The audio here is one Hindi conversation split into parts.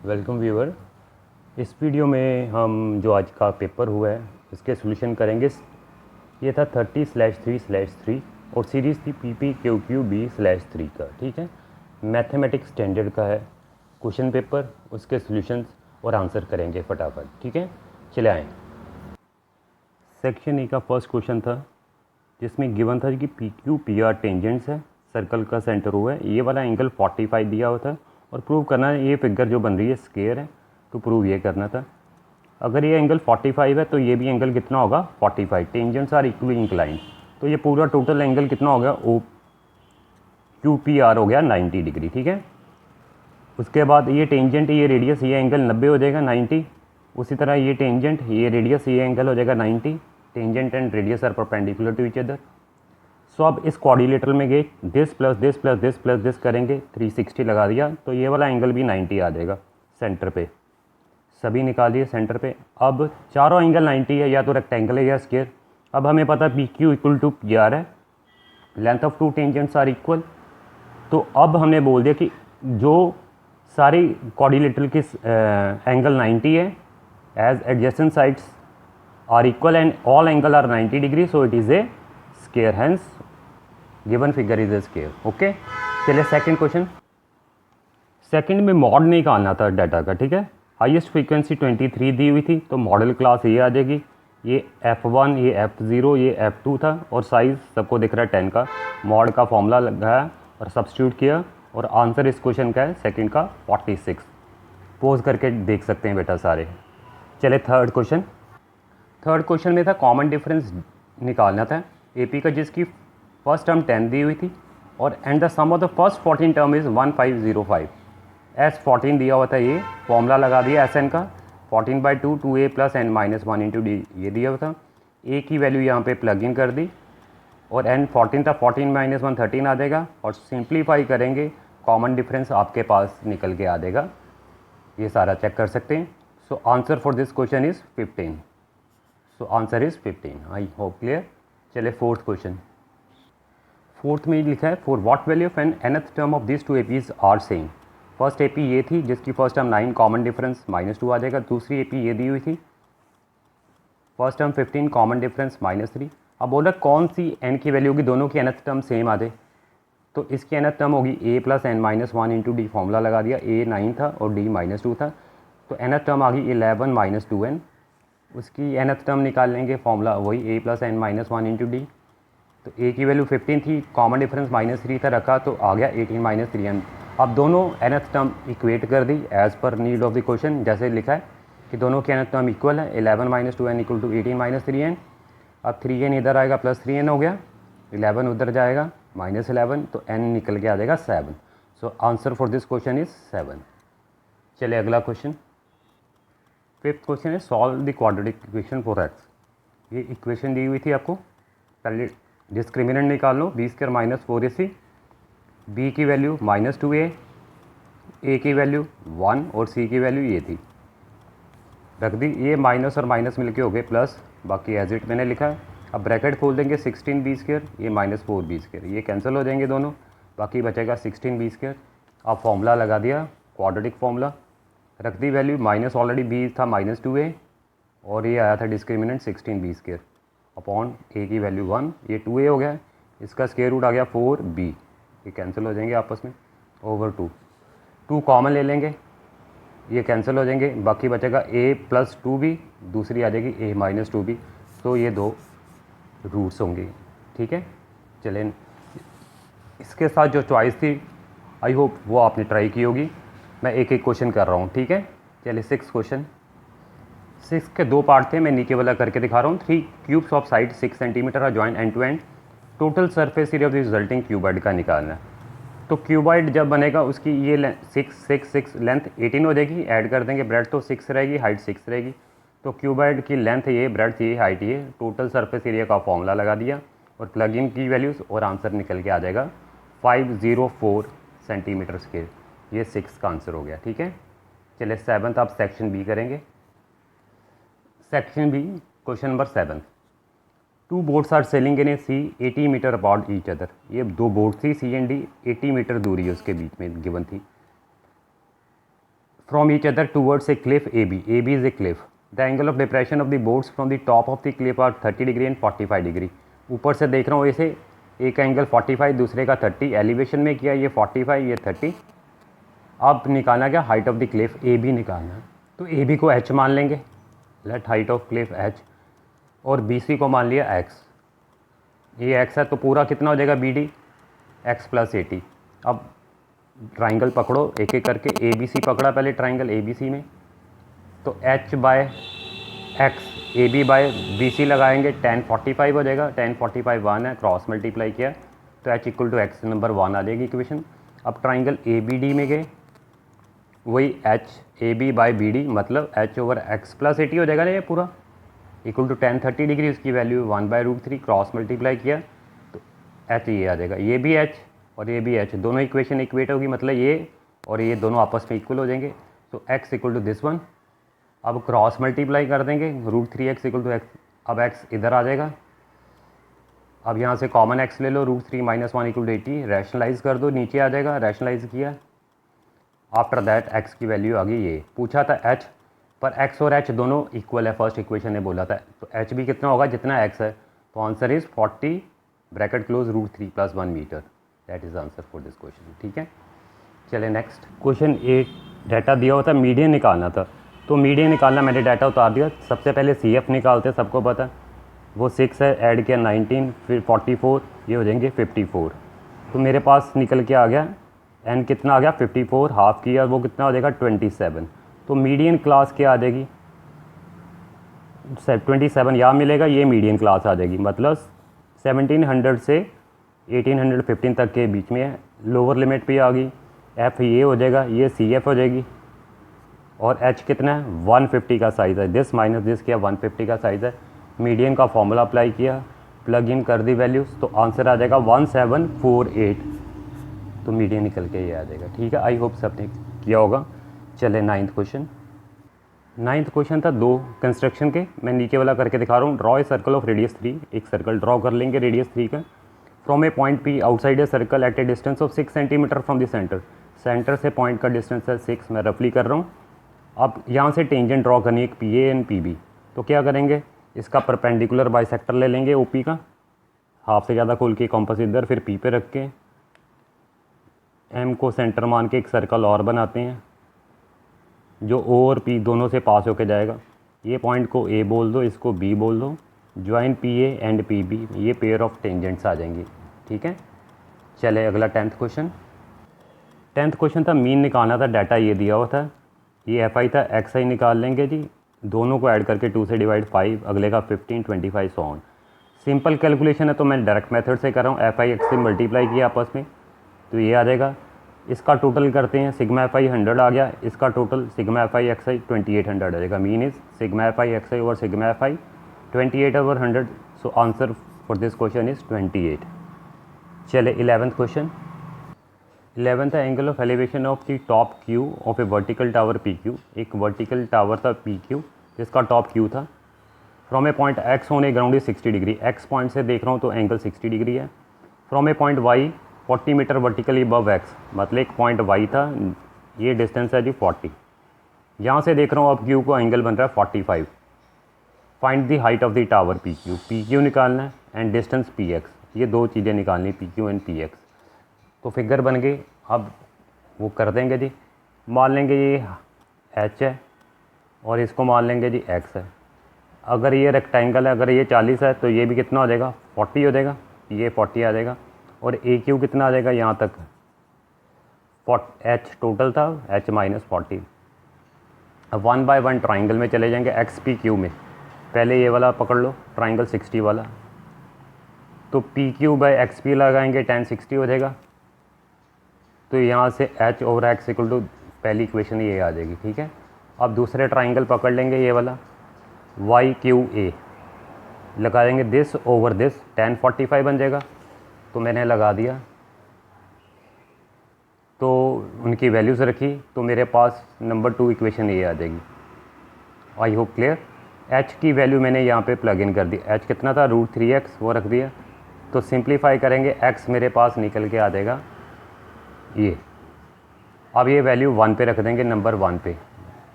Welcome viewer. इस वीडियो में हम जो आज का पेपर हुआ है इसके सॉल्यूशन करेंगे। ये था 30/3/3 और सीरीज़ थी PP QQ B/3 का। ठीक है, मैथमेटिक्स स्टैंडर्ड का है क्वेश्चन पेपर, उसके सॉल्यूशंस और आंसर करेंगे फटाफट। ठीक है, चले आएँ। सेक्शन ए का फर्स्ट क्वेश्चन था जिसमें गिवन था कि PQ PR टेंजेंट्स है, सर्कल का सेंटर हुआ है, ये वाला एंगल 45 दिया हुआ था और प्रूव करना है ये फिगर जो बन रही है स्क्वायर है, तो प्रूव ये करना था। अगर ये एंगल 45 है तो ये भी एंगल कितना होगा 45। टेंजेंट्स आर इक्वली इंक्लाइंड, तो ये पूरा टोटल एंगल कितना हो गया OQPR हो गया 90 डिग्री। ठीक है, उसके बाद ये टेंजेंट ये रेडियस ये एंगल 90 हो जाएगा 90। उसी तरह ये टेंजेंट ये रेडियस ये एंगल हो जाएगा 90। Tangent and radius are perpendicular to each other. So अब इस क्वाड्रिलेटरल में गए, this plus this plus this plus this करेंगे, 360 लगा दिया तो ये वाला एंगल भी 90 आ जाएगा सेंटर पे। सभी निकाल दिए सेंटर पे। अब चारों एंगल 90 है, या तो रेक्टेंगल है या स्क्वायर। अब हमें पता है PQ इक्वल टू PR है, length of two tangents are equal. तो अब हमने बोल दिया कि जो सारी क्वाड्रिलेटरल के एंगल 90 है, as adjacent sides are equal and all angle are 90 degree, so it is a square, hence given figure is a square. Okay, चलिए सेकंड क्वेश्चन। सेकंड में मॉड निकालना था डाटा का। ठीक है, हाईएस्ट फ्रीक्वेंसी 23 दी हुई थी, तो मॉडल क्लास ये आ जाएगी। ये F1 ये F0 ये F2 था और साइज़ सबको दिख रहा है 10 का। मॉड का फॉर्मूला लगाया और सब्स्टिट्यूट किया और आंसर इस क्वेश्चन का है सेकंड का 46। पोज करके देख सकते हैं बेटा सारे। चले थर्ड क्वेश्चन। थर्ड क्वेश्चन में था कॉमन डिफरेंस निकालना था AP का, जिसकी फर्स्ट टर्म 10 दी हुई थी और and the sum of the first 14 term is 1505। S14 दिया हुआ था, ये फॉर्मूला लगा दिया SN का 14/2 2A + n - 1 × D ये दिया हुआ था। A की वैल्यू यहाँ पे प्लग इन कर दी और N 14 था, 14 - 1 13 आ जाएगा और सिंप्लीफाई करेंगे कॉमन डिफरेंस आपके पास निकल के आ जाएगा। ये सारा चेक कर सकते हैं। So answer for this question is 15। So answer is 15। I hope clear. चले फोर्थ क्वेश्चन। फोर्थ में लिखा है for what value of n nth term of this two APs are same. First AP ये थी जिसकी फर्स्ट टर्म 9, कॉमन डिफरेंस -2 आ जाएगा। दूसरी AP ये दी हुई थी, फर्स्ट टर्म 15, कॉमन डिफरेंस -3। अब बोल रहा कौन सी n की वैल्यू होगी दोनों की nth टर्म सेम आ जाए, तो इसकी nth टर्म होगी A + n - 1 × D। फॉर्मूला लगा दिया, A 9 था और D -2 था, तो nth टर्म आ गई 11 - 2n। उसकी nth टर्म निकाल लेंगे, फॉर्मूला वही A + n - 1 × D। तो A की वैल्यू 15 थी, कॉमन डिफरेंस -3 था रखा, तो आ गया 18 - 3n। अब दोनों nth टर्म इक्वेट कर दी as per need of the question, जैसे लिखा है कि दोनों की nth टर्म इक्वल है। 11 - 2n = 18 - 3n। अब 3n इधर आएगा प्लस 3n हो गया, 11 उधर जाएगा -11, तो n निकल के आ जाएगा 7। सो answer for this question is 7। चलिए अगला क्वेश्चन। फिफ्थ क्वेश्चन है solve the quadratic equation for x। ये इक्वेशन दी हुई थी आपको, पहले डिस्क्रिमिनेंट निकाल लो, B² - 4AC। B की वैल्यू -2A, A की वैल्यू 1 और C की वैल्यू ये थी, रख दी। ये माइनस और माइनस मिलके हो गए प्लस, बाकी एज इट मैंने लिखा है। अब ब्रैकेट खोल देंगे 16B², ये -4B², ये कैंसिल हो जाएंगे दोनों, बाकी बचेगा 16B²। अब फॉर्मूला लगा दिया, क्वाड्रेटिक फॉर्मूला, रख दी वैल्यू, माइनस ऑलरेडी B था -2A और ये आया था डिस्क्रिमिनेंट 16B² अपॉन A की वैल्यू 1, ये 2A हो गया, इसका स्क्वायर रूट आ गया 4B, ये कैंसिल हो जाएंगे आपस में, ओवर 2 कॉमन ले लेंगे, ये कैंसिल हो जाएंगे, बाकी बचेगा A + 2B, दूसरी आ जाएगी A - 2B, तो ये दो रूट्स होंगे। ठीक है, चलें इसके साथ जो चॉइस थी आई होप वो आपने ट्राई की होगी। मैं एक एक क्वेश्चन कर रहा हूँ। ठीक है, चलिए सिक्स क्वेश्चन। 6 के 2 पार्ट थे, मैं नीचे वाला करके दिखा रहा हूँ। 3 cubes of side 6 centimetre are joint end to end. Total surface area of the resulting cuboid का निकालना है। तो क्यूबॉइड जब बनेगा उसकी ये 6 लेंथ 18 हो जाएगी, ऐड कर देंगे ब्रेड तो 6 रहेगी, हाइट 6 रहेगी। तो क्यूबॉइड की लेंथ ये, ब्रेड ये, हाइट ये, टोटल सरफेस एरिया का फॉर्मूला लगा दिया और प्लग इन की वैल्यूज़ और आंसर निकल के आ जाएगा 504 सेंटीमीटर स्क्वायर। ये 6 का आंसर हो गया। ठीक है, चलिए 7th आप सेक्शन बी करेंगे। Section B question number 7। 2 boats are sailing in a sea 80 metre apart each other. ये 2 बोट थी, C एंड D, 80 मीटर दूरी है उसके बीच में गिवन थी। From each other towards a cliff A B is a cliff. The angle of depression of the boards from the top of the cliff are 30 degree and 45 degree. ऊपर से देख रहा हूँ इसे, एक का एंगल 45 दूसरे का 30, एलिवेशन में किया ये 45 ये 30। अब निकालना क्या, height of the cliff A B निकालना है। तो ए बी को h मान लेंगे, let height of cliff h, और बी सी को मान लिया x। ये x है तो पूरा कितना हो जाएगा बी डी, एक्स प्लस 80। अब ट्राइंगल पकड़ो एक एक करके, ए बी सी पकड़ा पहले ट्राइंगल ए बी सी में, तो h by x A B by B C लगाएंगे, 1045 हो जाएगा। 1045 1 है, क्रॉस मल्टीप्लाई किया तो h equal to x number 1 आ जाएगी इक्वेशन। अब ट्राइंगल ए बी डी में गए, वही h A B by B D मतलब h ओवर एक्स प्लस 80 हो जाएगा ना ये पूरा, इक्वल टू 1030 डिग्री, उसकी वैल्यू 1/√3, क्रॉस मल्टीप्लाई किया तो h ये आ जाएगा। ये भी h और ये भी h, दोनों इक्वेशन इक्वेट होगी, मतलब ये और ये दोनों आपस में इक्वल हो जाएंगे। तो x equal to this one. अब क्रॉस मल्टीप्लाई कर देंगे, √3x इक्वल टू x। अब x इधर आ जाएगा, अब यहाँ से कॉमन x ले लो, √3 - 1 इक्वल टू 80, रैशनलाइज कर दो, नीचे आ जाएगा, रैशनलाइज किया। आफ्टर दैट x की वैल्यू आ गई ये, पूछा था h, पर x और h दोनों इक्वल है, फर्स्ट इक्वेशन ने बोला था, तो h भी कितना होगा जितना x है। तो answer is 40 bracket close √3 + 1 metre. That is answer for this question. ठीक है, चले नेक्स्ट क्वेश्चन। 8 डाटा दिया होता है, मीडियन निकालना था, तो मीडियन निकालना मैंने डाटा उतार दिया। सबसे पहले CF निकालते, सबको पता है वो 6 है, ऐड किया 19, फिर 44, ये हो जाएंगे 54। तो मेरे पास निकल के आ गया n कितना आ गया 54, हाफ किया वो कितना हो जाएगा 27। तो मीडियन क्लास क्या आ जाएगी 27 यहाँ मिलेगा, ये मीडियन क्लास आ जाएगी, मतलब 1700 से 1815 तक के बीच में है। लोअर लिमिट पे आ गई, f ये हो जाएगा, ये CF हो जाएगी, और h कितना है 150 का साइज़ है, दिस माइनस दिस किया 150 का साइज़ है। मीडियन का फॉर्मूला अप्लाई किया, प्लग इन कर दी वैल्यूज़, तो आंसर आ जाएगा 1748। तो मीडियन निकल के ये आ जाएगा। ठीक है, आई होप सबने किया होगा। चले 9th क्वेश्चन। 9th क्वेश्चन था 2 कंस्ट्रक्शन के, मैं नीचे वाला करके दिखा रहा हूँ। Draw a circle of radius 3, एक सर्कल ड्रॉ कर लेंगे रेडियस 3 का। From a point P outside a circle eight A distance of 6 centimetre from the centre. Centre से पॉइंट का डिस्टेंस है 6, मैं रफली कर रहा हूँ। अब यहाँ से टेंजेंट ड्रॉ करनी है एक PA एंड PB, तो क्या करेंगे, इसका परपेंडिकुलर बाइसेक्टर ले लेंगे OP का, हाफ से ज़्यादा खोल के कंपास इधर, फिर P पे रख के M को सेंटर मान के एक सर्कल और बनाते हैं जो O और P दोनों से पास होके जाएगा। ये पॉइंट को A बोल दो, इसको B बोल दो, ज्वाइन PA एंड PB, ये पेयर ऑफ टेंजेंट्स आ जाएंगी। ठीक है, चले अगला 10th क्वेश्चन। 10th क्वेश्चन था मीन निकालना था, डाटा ये दिया हुआ था, ये FI था, XI निकाल लेंगे जी, दोनों को ऐड करके 2 से डिवाइड 5, अगले का 15, 25 सो ऑन। सिंपल कैलकुलेशन है तो मैं डायरेक्ट मेथड से कर रहा हूँ, FI X से मल्टीप्लाई किया आपस में तो ये आ जाएगा। इसका टोटल करते हैं, सिग्मा FI 100 आ गया, इसका टोटल सिग्मा FI XI 2800 आ जाएगा। Mean is sigma FI XI over sigma FI 28 over 100। So answer for this question is 28। चले 11th क्वेश्चन। 11th है angle of elevation of the top Q of A vertical tower PQ। एक वर्टिकल टावर था PQ जिसका टॉप Q था। From a point X on A ground is 60 degree. X point से देख रहा हूँ तो एंगल 60 डिग्री है। From a point Y 40 metre vertically above X, मतलब एक पॉइंट Y था, ये डिस्टेंस है जी 40। यहाँ से देख रहा हूँ अब Q को एंगल बन रहा है 45। Find the height of the tower PQ। PQ निकालना है एंड डिस्टेंस PX, ये दो चीज़ें निकालनी, PQ एंड PX। तो फिगर बन गई, अब वो कर देंगे जी, मान लेंगे ये H है और इसको मान लेंगे जी X है। अगर ये रेक्टेंगल है, अगर ये 40 है तो ये भी कितना हो जाएगा 40 हो जाएगा, ये 40 आ जाएगा। और AQ कितना आ जाएगा यहाँ तक, H टोटल था, H माइनस 40। अब 1 बाय 1 ट्राइंगल में चले जाएंगे XPQ में। पहले ये वाला पकड़ लो ट्राइंगल 60 वाला, तो PQ बाय XP लगाएंगे, 1060 हो जाएगा। तो यहाँ से H over X equal to पहली इक्वेशन ये आ जाएगी। ठीक है, अब दूसरे ट्राइंगल पकड़ लेंगे, ये वाला YQA लगा देंगे, दिस ओवर दिस 1045 बन जाएगा। तो मैंने लगा दिया, तो उनकी वैल्यूज़ रखी, तो मेरे पास नंबर 2 इक्वेशन ये आ जाएगी। आई होप क्लियर। H की वैल्यू मैंने यहाँ पे प्लग इन कर दी, H कितना था √3x, वो रख दिया। तो सिंप्लीफाई करेंगे, X मेरे पास निकल के आ जाएगा ये। अब ये वैल्यू 1 पे रख देंगे, नंबर 1 पे।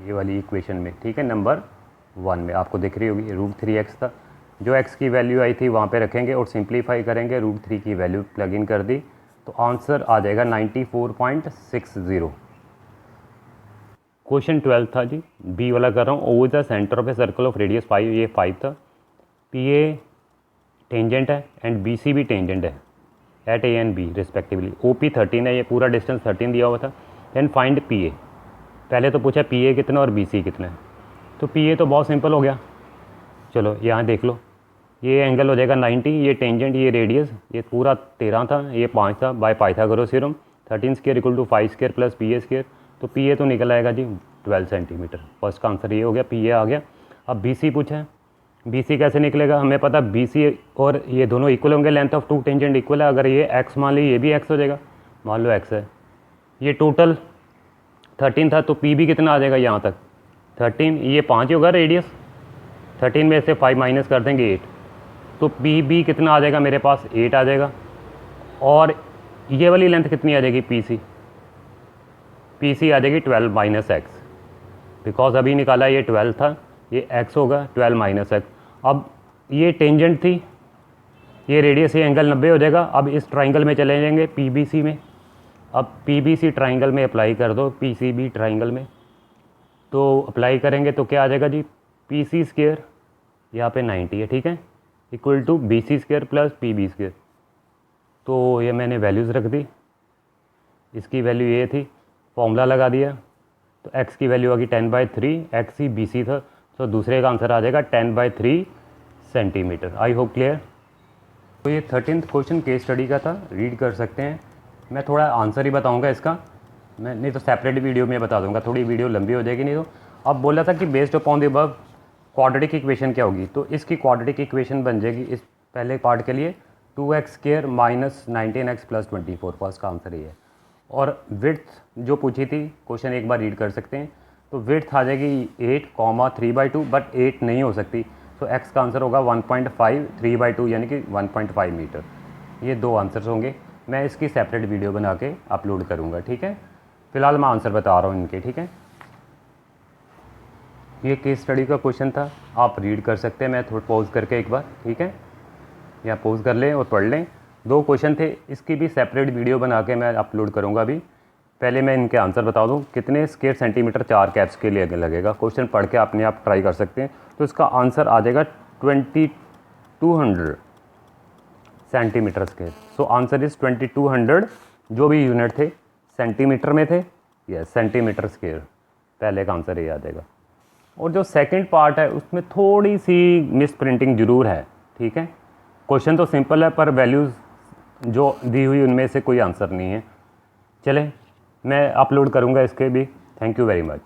ये वाली इक्वेशन में, ठीक है, नंबर 1 में आपको दिख रही होगी √3x था, जो x की वैल्यू आई थी वहाँ पे रखेंगे और सिंप्लीफाई करेंगे, √3 की वैल्यू प्लग इन कर दी तो आंसर आ जाएगा 94.60। क्वेश्चन 12 था जी, बी वाला कर रहा हूँ। O is the centre of a circle of radius 5, ये 5 था, पी ए टेंजेंट है एंड बी सी भी टेंजेंट है at A and B respectively. O P 13 है, ये पूरा डिस्टेंस 13 दिया हुआ था। देन फाइंड पी ए, पहले तो पूछा पी ए कितना और बी सी कितना है, तो पी ए तो बहुत सिंपल हो गया, चलो यहाँ देख लो, ये एंगल हो जाएगा 90, ये टेंजेंट, ये रेडियस, ये पूरा 13 था, ये 5 था, by Pythagoras theorem 13 square equal to 5 square plus P A square, तो पी ए तो निकल आएगा जी 12 सेंटीमीटर। फर्स्ट का आंसर ये हो गया, पी ए आ गया। अब बी सी पूछा है, बी सी कैसे निकलेगा, हमें पता बी सी और ये दोनों इक्वल होंगे, length of two tangent equal है, अगर ये एक्स मान ली ये भी एक्स हो जाएगा, मान लो एक्स है, ये टोटल 13 था तो पी भी कितना आ जाएगा यहाँ तक 13, ये 5 होगा रेडियस, 13 में से 5 माइनस कर देंगे 8, तो पी बी कितना आ जाएगा मेरे पास 8 आ जाएगा। और ये वाली लेंथ कितनी आ जाएगी पी सी आ जाएगी 12 माइनस एक्स, बिकॉज अभी निकाला ये 12 था, ये x होगा 12 माइनस एक्स। अब ये टेंजेंट थी, ये रेडियस, ये एंगल 90 हो जाएगा। अब इस ट्राइंगल में चले जाएंगे PBC में, अब PBC ट्राइंगल में अप्लाई कर दो, PCB ट्राइंगल में तो अप्लाई करेंगे तो क्या आ जाएगा जी, PC स्क्वायर यहाँ पे 90 है, ठीक है, equal to BC square plus PB square. तो ये मैंने वैल्यूज़ रख दी, इसकी वैल्यू ये थी, फॉर्मूला लगा दिया, तो x की वैल्यू आ गई 10/3, x ही BC था, तो दूसरे का आंसर आ जाएगा 10/3 सेंटीमीटर। आई होप क्लियर। तो ये 13th क्वेश्चन केस स्टडी का था, रीड कर सकते हैं। मैं थोड़ा आंसर ही बताऊंगा इसका, मैं नहीं तो सेपरेट वीडियो में बता दूंगा, थोड़ी वीडियो लंबी हो जाएगी नहीं तो। अब बोला था कि based upon the above quadratic equation क्या होगी, तो इसकी क्वाड्रेटिक इक्वेशन बन जाएगी इस पहले पार्ट के लिए 2x square minus 19x plus 24, first का आंसर ये है। और विड्थ जो पूछी थी क्वेश्चन एक बार रीड कर सकते हैं, तो विड्थ आ जाएगी 8, 3/2, बट 8 नहीं हो सकती, तो x का आंसर होगा 1.5, 3/2 यानी कि 1.5 मीटर। ये दो आंसर्स होंगे, मैं इसकी सेपरेट वीडियो बना के अपलोड करूँगा, ठीक है। फिलहाल मैं आंसर बता रहा हूँ इनके, ठीक है। ये केस स्टडी का क्वेश्चन था, आप रीड कर सकते हैं, मैं थोड़ा पॉज करके एक बार, ठीक है, या पॉज कर लें और पढ़ लें। दो क्वेश्चन थे, इसकी भी सेपरेट वीडियो बना के मैं अपलोड करूँगा अभी। पहले मैं इनके आंसर बता दूँ, कितने स्क्वायर सेंटीमीटर 4 कैप्स के लिए लगेगा, क्वेश्चन पढ़ के अपने आप ट्राई कर सकते हैं। तो इसका आंसर आ जाएगा 2200 centimetre square. So answer is 2200, जो भी यूनिट थे सेंटीमीटर में थे, यस सेंटीमीटर स्क्वायर, पहले का आंसर ये आ जाएगा। और जो सेकंड पार्ट है उसमें थोड़ी सी मिस प्रिंटिंग ज़रूर है, ठीक है। क्वेश्चन तो सिंपल है पर वैल्यूज़ जो दी हुई उनमें से कोई आंसर नहीं है। चले मैं अपलोड करूँगा इसके भी। Thank you very much.